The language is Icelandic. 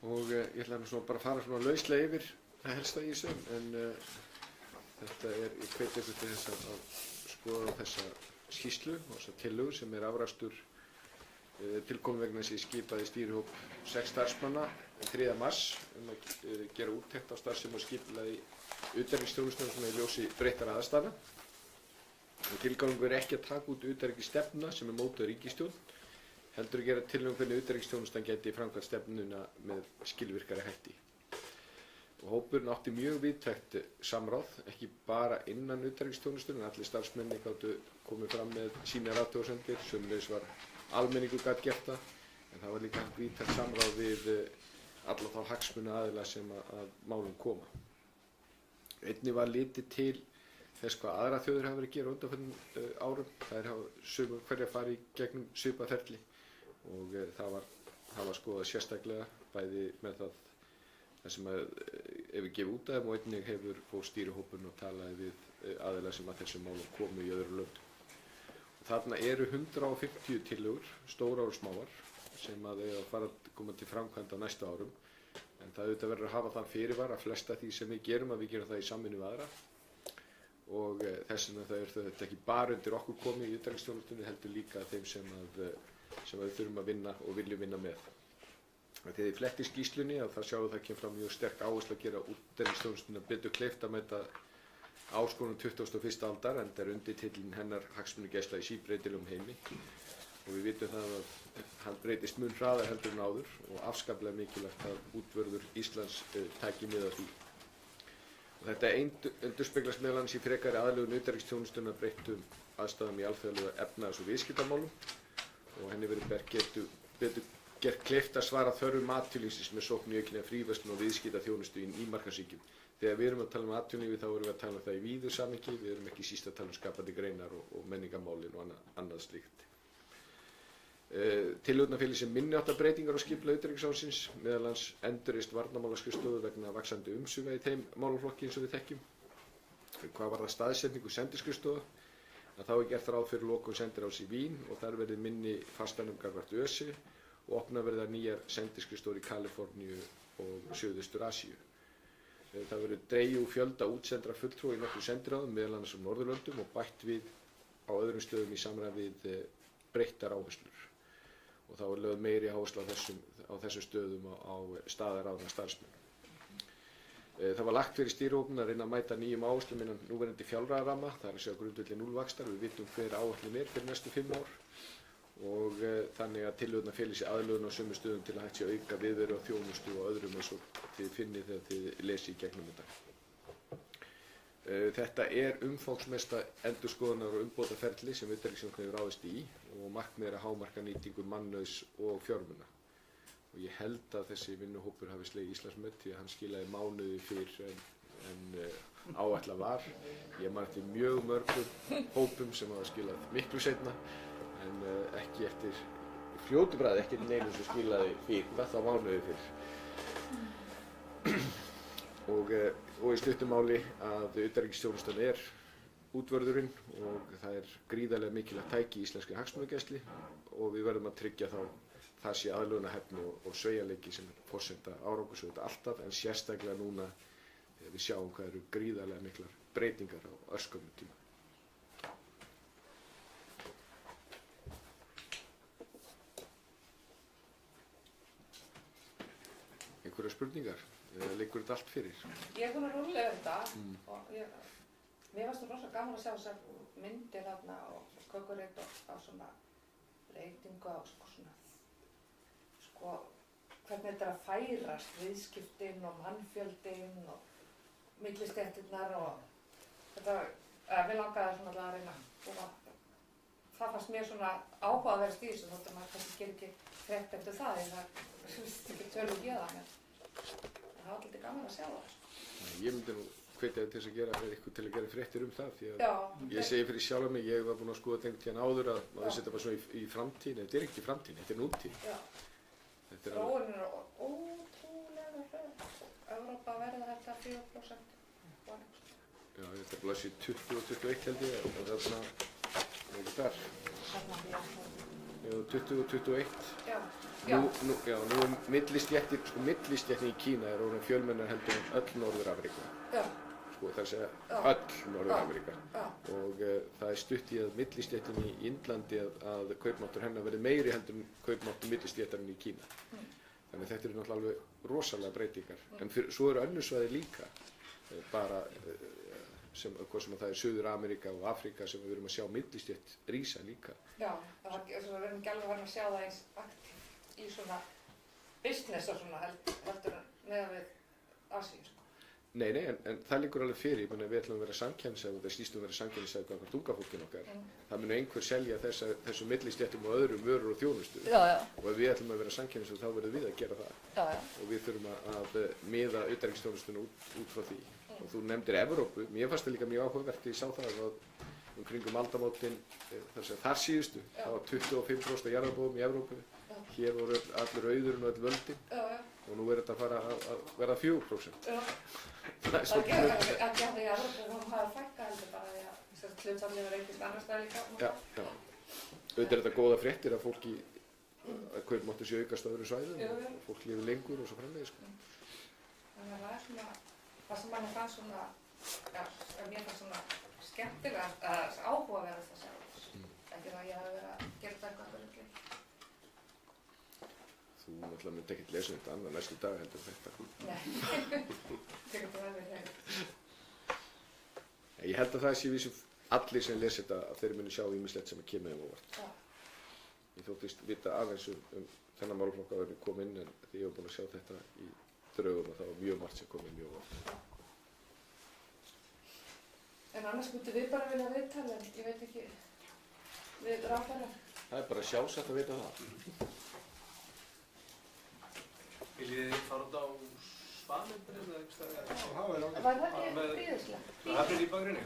og ég ætla nú svona bara að fara svona lauslega yfir það helsta í þessu, en þetta ég hvet ykkur til þess að skoða þessa skýrslu og þessa tillögu sem afrakstur tilkomin vegna þess að ég skipaði stýrihóp 6 starfsmanna 3. mars að gera úttekt á starfsemi og skipulagi utanríkisþjónustunnar svona í ljósi breyttra aðstæðna. Tilgangur ekki að taka út utanríkisstefna sem mótuð ríkisstjórn, heldur að gera tillögu hvernig utanríkisþjónustan gæti framkvæmt stefnuna með skilvirkari hætti. Og hópurinn átti mjög víðtækt samráð, ekki bara innan utanríkisþjónustunnar, en allir starfsmenn gátu komið fram með sínar athugasemdir, sömuleiðis var almenningur gat gert það, en það var líka víðtækt samráð við alla þá hagsmunaaðila sem að málum koma. Einnig var litið til þess hvað aðrar þjóðir hafa verið að gera á undanförnum árum. Þær hafa sumar hverjar farið í gegnum svipað ferli og það var skoðað sérstaklega bæði með það sem hefur gefið út af þeim og einnig hefur fór stýrihópurinn og talaði við aðila sem að þessum málum komu í öðrum löndum. Þarna eru 150 tillögur, stórar og smáar, sem að eiga að fara að koma til framkvæmda á næstu árum. En það auðvitað verður að hafa þann fyrirvara að flesta því sem við gerum, að við gerum það í samvinnu við aðra. Og þess vegna það er þetta ekki bara undir okkur komið í utanríkisþjónustunni, heldur líka þeim sem við þurfum að vinna og viljum vinna með. Þegar þið fletti skýrslunni að það sjáum það kemur fram mjög sterk áhersla að gera utanríkisþjónustunni betur kleift að mæta áskorunum 21. aldar, enda er undirtitillinn hennar hagsmunagæsla í síbreytilegum heimi. Og við vitum það að hann breytist mun hraðar heldur en áður og afskaplega mikilvægt að útvörður Íslands taki mið af því. Og þetta endurspeglast meðal annars í frekari aðlögun utanríkisþjónustunnar breyttum aðstæðum í alþjóðlegu efnahags- og viðskiptamálum og henni verið betur gert kleift að svara þörfum atvinnulífsins með sókn í aukinni fríverslun og viðskiptaþjónustu í nýmarkaðsríkjum. Þegar við erum að tala um atvinnulífi þá erum við að tala um það í víðu samhengi, við erum ekki síst að tala um skapandi greinar og menningarmálin og annað slíkt. Tillögurnar fela í sér minni háttar breytingar á skipulagi utanríkisráðsins, meðal annars endurreist varnarmálaskrifstofu vegna vaxandi umsvifa í þeim málaflokki eins og við þekkjum. Hvað varðar staðsetningu sendiskrifstofa, þá er gert ráð fyrir lokun sendiráðs í Vín og þar verði minni fastanum gagnvart ÖSE og opnað verða nýjar sendiskrifstofur í Kaliforníu og Suðaustur-Asíu. Það verður dregið úr fjölda útsendra fulltrúa í nokkrum sendiráðum, meðal annars á Norðurlöndum og bætt við á öðrum stöðum í samræmi við breyttar áherslur. Og þá er lögð meiri áhersla á þessum stöðum á staðaráðna starfsmenn. Það var lagt fyrir stýrihópinn að reyna að mæta nýjum áherslum innan núverandi fjárlagaramma, það er að segja grundvelli núllvaxtar, við vitum hver áætlun er fyrir næstu 5 ár og þannig að tillögurnar fela í sér aðlögun á sömu stöðum til að hægt sé að auka viðveru og þjónustu og öðrum eins og þið finnið þegar þið lesið í gegnum þetta. Þetta er umfangsmesta endurskoðunar og umbótaferli sem utanríkisþjónustan hefur ráðist í og markmiðið er að hámarka nýtingu mannauðs og fjármuna. Og ég held að þessi vinnuhópur hafi slegið Íslandsmet því að hann skilaði mánuði fyrr en áætlað var. Ég man eftir mjög mörgum hópum sem hafa skilað miklu seinna en ekki eftir fljótu bragði, ekki neinu sem skilaði fyrr, þá mánuði fyrr. Og í stuttu máli að utanríkisþjónustan er útvörðurinn og það er gríðarlega mikilvægt tæki í íslenskri hagsmunagæslu og við verðum að tryggja þá það sé aðlögunarhæfni og sveigjanleiki sem er forsenda árangurs auðvitað alltaf, en sérstaklega núna þegar við sjáum hvað eru gríðarlega miklar breytingar á örskömmum tíma. Einhverjar spurningar? Eða liggur þetta allt fyrir? Ég er búin að rúllega þetta og mér fannst það rosa gaman að sjá þessar myndir þarna og kökurrit á svona breytingu á svona hvernig þetta er að færast, viðskiptin og mannfjöldin og millistéttirnar og þetta, mér langaði svona að reyna og það fannst mér svona áhugaverð í þessu þótt að maður kannski gerir ekki frétt eftir það en það er ekki tölur í það mér. Það var alltaf gaman að sjá það. Ég myndi nú hvetja til þess að gera eitthvað til að gera fréttir það því að ég segi fyrir sjálf mig, ég var búinn að skoða tengt hérna áður að maður setja bara svona í framtíðinni, þetta er ekki framtíðinni, þetta er nútíð. Þróunin er ótrúlega hröð. Evrópa verða þetta 4%. Já, þetta er blaðsíðu 20 og 21 held ég og þarna er ekki þar. 20 og 21. Já, já, Nú millistéttir, sko millistéttin í Kína er orðin fjölmennar heldur en öll Norður-Ameríka. já, Sko það er að segja Já. öll Norður-Ameríka. já, Og það er stutt í að millistéttin í Indlandi að kaupmáttur hennar verði meiri heldur en kaupmáttur millistéttarinn í Kína. Þannig að þetta eru náttúrulega alveg rosalega breytingar. En svo eru önnur svæði líka, bara hvort sem það er Suður-Ameríka og Afríka sem við erum að sjá millistétt rísa líka. já, það er við erum ekki alveg farin að sjá það eins aktív í svona business og svona heldur en með við Asíu, sko. Nei, en það liggur alveg fyrir, ég meina við ætlum að vera samkeppnisæf og það snýst að vera samkeppnisæf hvað unga fólkinu okkar. Það mun einhver selja þessum millistéttum og öðrum vörur og þjónustu. Og ef við ætlum að vera samkeppnisæf þá verðum við að gera það. Og við þurfum að miða utanríkisþjónustuna út frá því. Og þú nefndir Evrópu, mér fannst það líka mjög áhugavert, ég sá það að kringum aldamótin, þar síðustu, það var 25% af jarðarbúum í Evrópu, hér voru allur auðurinn og öll völdin og nú er þetta að fara að verða 4%. Það er Það er ekki að því að Evrópu hafa fækkað heldur bara því að hlutfallið verður aukist annars staðar líka. Já. Auðvitað er þetta góða fréttir að fólki að kaupmáttur sé aukast á öðrum svæðum og fólk lifir lengur og svo framvegis. Þannig að það er svona, það sem manni fannst svona, já, mér fannst svona skemmtilegast, áhugaverðast að sjá. Ekki það að ég hafi verið að gera þetta eitthvað fyrir ekki. Þú náttúrulega myndi ekkert lesa þetta annað næstu dag heldur en þetta. Nei, tekur þetta vel við þegar. Ég held að það sé vísum allir sem lesa þetta að þeir muni sjá ýmislegt sem kemur þeim á óvart. Ég þóttist vita aðeins þennan málaflokk að verði komið inn en því ég hef búin að sjá þetta í draugum og það var mjög margt sem komið mjög óvart. En annars myndi við bara vilja viðtala, en ég veit ekki, við ráðherrar. Það er bara sjálfsagt að vita það. Viljið þið fara út á Svanendur eða eitthvað? Var það ekki bíðislega? Það er í bakgrunni.